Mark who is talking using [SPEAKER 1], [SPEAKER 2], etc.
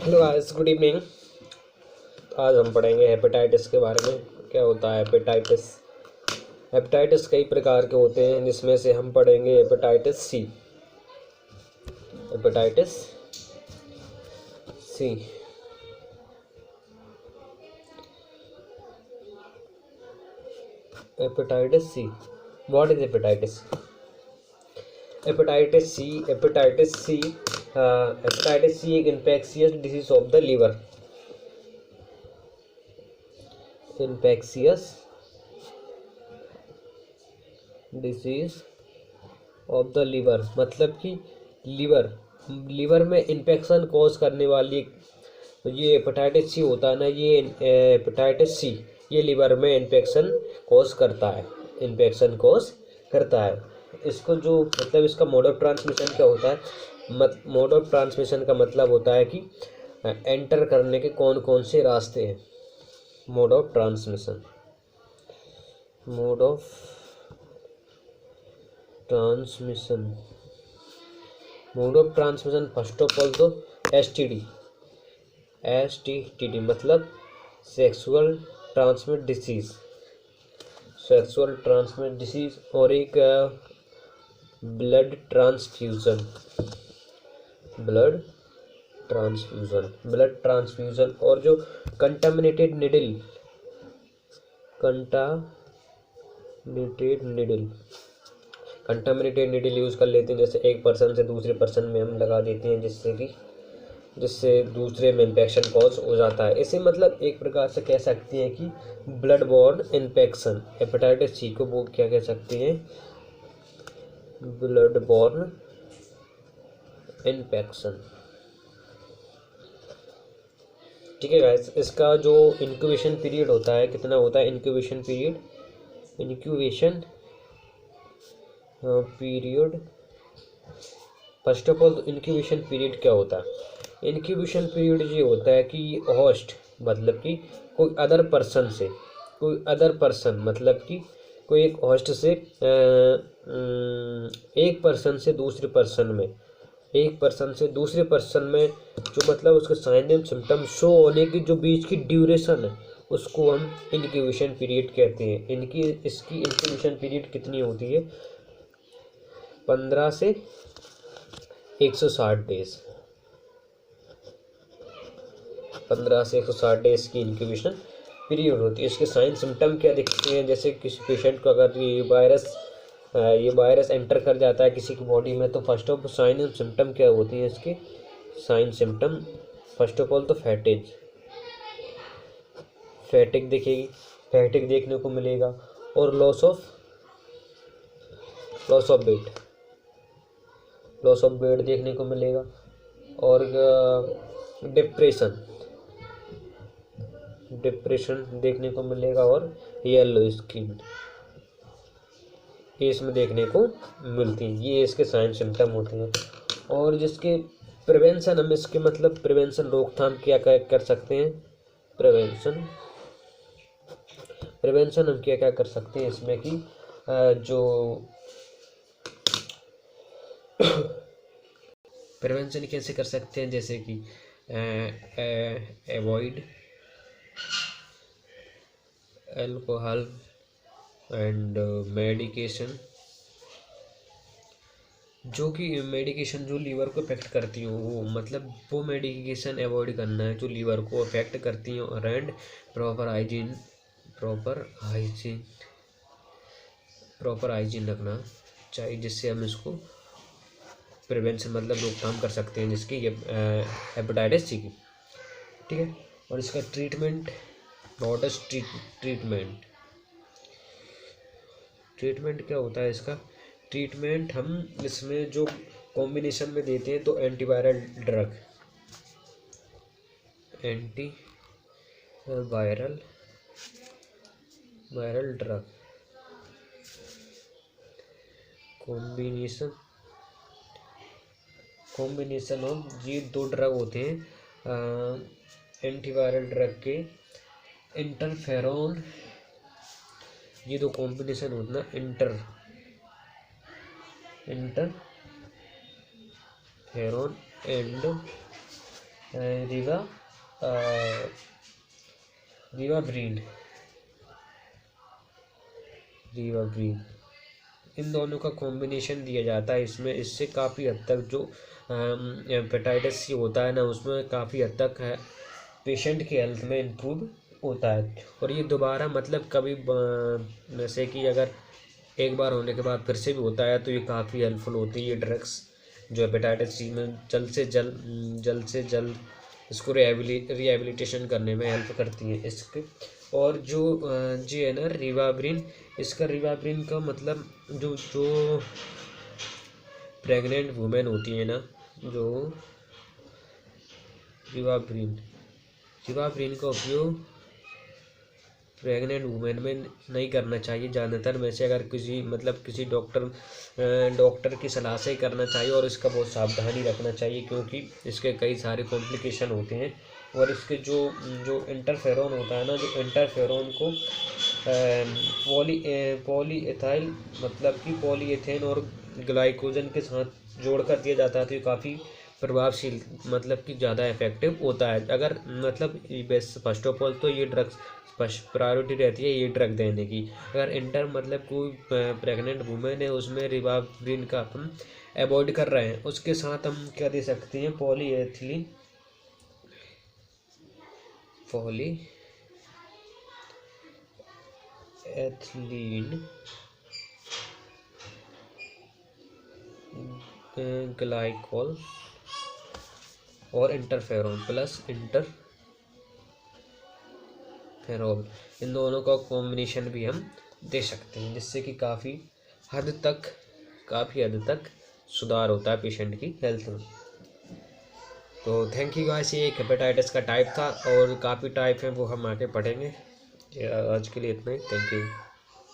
[SPEAKER 1] Hello guys, good evening. आज हम पढ़ेंगे हेपेटाइटिस के बारे में। क्या होता है हेपेटाइटिस? हेपेटाइटिस कई प्रकार के होते हैं, जिसमें से हम पढ़ेंगे hepatitis C. Hepatitis C hepatitis C. What is hepatitis? Hepatitis C एक infectious disease of the liver. Infectious disease of the liver मतलब कि लीवर में इन्फेक्शन कॉज करने वाली ये हेपेटाइटिस सी होता है ना। ये हेपेटाइटिस सी ये लीवर में इन्फेक्शन कॉज करता है। इसको जो मतलब इसका मोड ऑफ ट्रांसमिशन क्या होता है? मोड ऑफ ट्रांसमिशन का मतलब होता है कि एंटर करने के कौन कौन से रास्ते हैं। Mode of transmission first of all तो एसटीडी मतलब सेक्सुअल ट्रांसमिट डिसीज और एक ब्लड ट्रांसफ्यूजन और जो कंटामिनेटेड निडल यूज़ कर लेते हैं। जैसे एक पर्सन से दूसरे पर्सन में हम लगा देते हैं, जिससे दूसरे में इन्फेक्शन कॉज हो जाता है। इसे मतलब एक प्रकार से कह सकते हैं कि blood borne infection. Hepatitis C को वो क्या कह सकते हैं? Blood borne infection. ठीक है गाइस, इसका जो इंक्यूबेशन पीरियड होता है कितना होता है? Incubation period first of all incubation period क्या होता है? इंक्यूबेशन पीरियड ये होता है कि होस्ट मतलब कि कोई अदर पर्सन मतलब कि कोई एक होस्ट से एक पर्सन से दूसरे पर्सन में जो मतलब उसके साइन एंड सिम्टम शो होने की जो बीच की ड्यूरेशन है, उसको हम इंक्यूबेशन पीरियड कहते हैं। इसकी इंक्यूबेशन पीरियड कितनी होती है? 15 से 160 डेज। 15 से 160 डेज की इंक्यूबेशन पीरियड होती है। इसके साइन सिम्टम क्या दिखते हैं? जैसे किसी पेशेंट को अगर ये वायरस एंटर कर जाता है किसी की बॉडी में, तो first of sign and symptom क्या होती है इसके? Sign symptom first of all तो फैटिक देखने को मिलेगा और लॉस ऑफ वेट देखने को मिलेगा और डिप्रेशन देखने को मिलेगा और येलो स्किन इसमें देखने को मिलती है। ये इसके साइन सिम्टम होते हैं। और जिसके प्रिवेंशन हम इसके मतलब प्रिवेंशन रोकथाम क्या कर सकते हैं? प्रिवेंशन हम क्या कर सकते हैं इसमें कि जो प्रिवेंशन कैसे कर सकते हैं? जैसे कि अवॉइड अल्कोहल एंड मेडिकेशन जो लीवर को अफेक्ट करती हो, वो मेडिकेशन अवॉइड करना है जो लीवर को अफेक्ट करती हो। एंड प्रॉपर हाइजीन रखना चाहिए, जिससे हम इसको प्रिवेंशन मतलब रोकथाम कर सकते हैं जिसकी ये हेपेटाइटिस सी की। ठीक है। और इसका ट्रीटमेंट क्या होता है? इसका ट्रीटमेंट हम इसमें जो कॉम्बिनेशन में देते हैं तो एंटीवायरल ड्रग कॉम्बिनेशन ऑफ ये 2 ड्रग होते हैं एंटीवायरल ड्रग के। इंटरफेरोन, ये 2 कॉम्बिनेशन होता है इंटरफेरोन एंड रिवाब्रीन इन दोनों का कॉम्बिनेशन दिया जाता है इसमें। इससे काफ़ी हद तक जो हेपेटाइटिस सी होता है ना, उसमें काफ़ी हद तक है पेशेंट की हेल्थ में इम्प्रूव होता है। और ये दोबारा मतलब कभी जैसे कि अगर एक बार होने के बाद फिर से भी होता है तो ये काफ़ी हेल्पफुल होती है ये ड्रग्स, जो हेपेटाइटिस सी में जल्द से जल्द इसको रिहेबिलिटेशन करने में हेल्प करती है इसके। और जो जी है ना रिवाब्रिन, इसका रिवाब्रिन का मतलब जो जो प्रेग्नेंट वुमेन होती है ना, जो रिवाब्रिन का उपयोग प्रेग्नेंट वुमेन में नहीं करना चाहिए ज़्यादातर में से। अगर किसी डॉक्टर की सलाह से ही करना चाहिए और इसका बहुत सावधानी रखना चाहिए, क्योंकि इसके कई सारे कॉम्प्लिकेशन होते हैं। और इसके जो इंटरफेरॉन होता है ना, जो इंटरफेरॉन को पॉलीएथाइल मतलब कि पॉलीएथेन और ग्लाइकोजन के साथ जोड़कर दिया जाता है, तो ये काफ़ी प्रभावशील मतलब कि ज़्यादा इफेक्टिव होता है। अगर मतलब बेस्ट फर्स्ट ऑफ ऑल तो ये ड्रग्स प्रायोरिटी रहती है ये ड्रग देने की। अगर मतलब कोई प्रेग्नेंट वुमेन है उसमें रिवाब्रिन का हम अवॉइड कर रहे हैं, उसके साथ हम क्या दे सकते हैं, पॉलीएथिलीन ग्लाइकोल और इंटरफेरॉन प्लस इंटरफेरॉल, इन दोनों का कॉम्बिनेशन भी हम दे सकते हैं, जिससे कि काफ़ी हद तक सुधार होता है पेशेंट की हेल्थ में। तो थैंक यू गाइस, ये एक हेपेटाइटिस का टाइप था और काफ़ी टाइप है वो हम आगे पढ़ेंगे। आज के लिए इतना ही, थैंक यू।